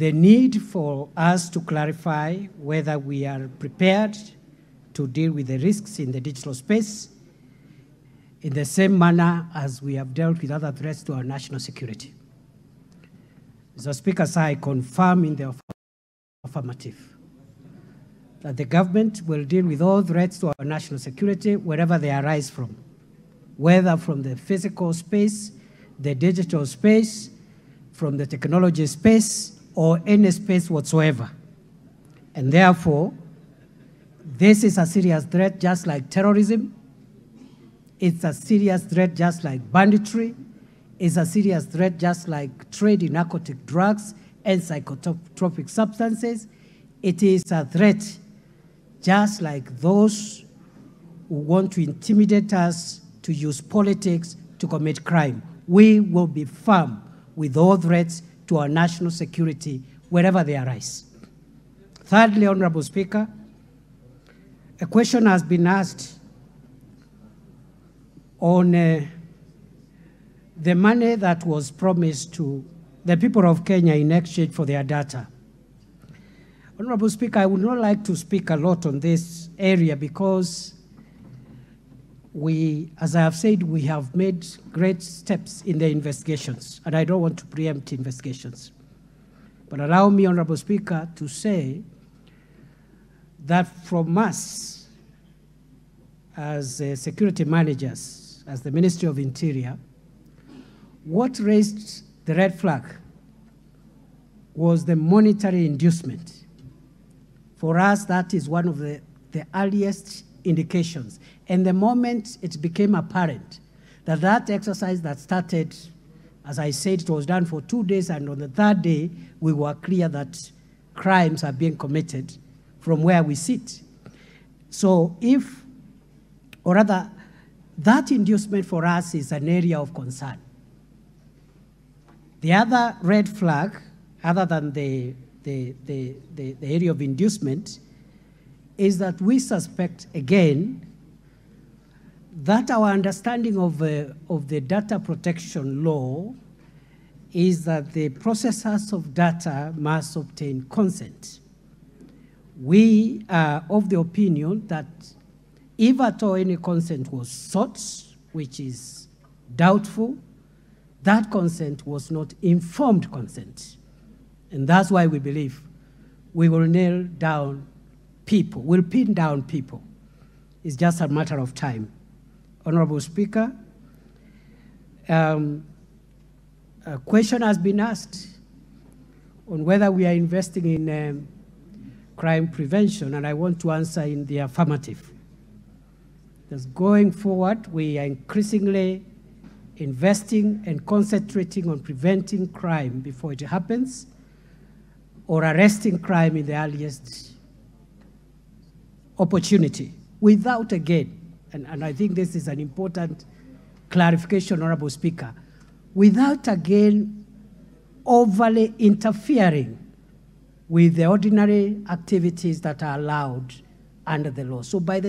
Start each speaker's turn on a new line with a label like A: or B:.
A: the need for us to clarify whether we are prepared to deal with the risks in the digital space in the same manner as we have dealt with other threats to our national security. Mr. Speaker, sir, I confirm in the affirmative that the government will deal with all threats to our national security wherever they arise from, whether from the physical space, the digital space, from the technology space, or any space whatsoever. And therefore, this is a serious threat just like terrorism. It's a serious threat just like banditry. It's a serious threat just like trade in narcotic drugs and psychotropic substances. It is a threat just like those who want to intimidate us to use politics to commit crime. We will be firm with all threats to our national security wherever they arise. Thirdly, Honorable Speaker, a question has been asked on the money that was promised to the people of Kenya in exchange for their data. Honorable Speaker, I would not like to speak a lot on this area because we, as I have said, we have made great steps in the investigations, and I don't want to preempt investigations. But allow me, Honorable Speaker, to say that from us, as security managers, as the Ministry of Interior, what raised the red flag was the monetary inducement. For us, that is one of the earliest indications. And the moment it became apparent that that exercise that started, as I said, it was done for 2 days, and on the third day, we were clear that crimes are being committed from where we sit. So if, or rather, that inducement for us is an area of concern. The other red flag, other than the area of inducement, is that we suspect, again, that our understanding of the data protection law is that the processors of data must obtain consent. We are of the opinion that if at all any consent was sought, which is doubtful, that consent was not informed consent. And that's why we believe we will nail down people, we'll pin down people. It's just a matter of time. Honorable Speaker, a question has been asked on whether we are investing in crime prevention, and I want to answer in the affirmative. Because going forward, we are increasingly investing and concentrating on preventing crime before it happens, or arresting crime in the earliest opportunity, without, again, and I think this is an important clarification, Honorable Speaker, without, again, overly interfering with the ordinary activities that are allowed under the law. So by the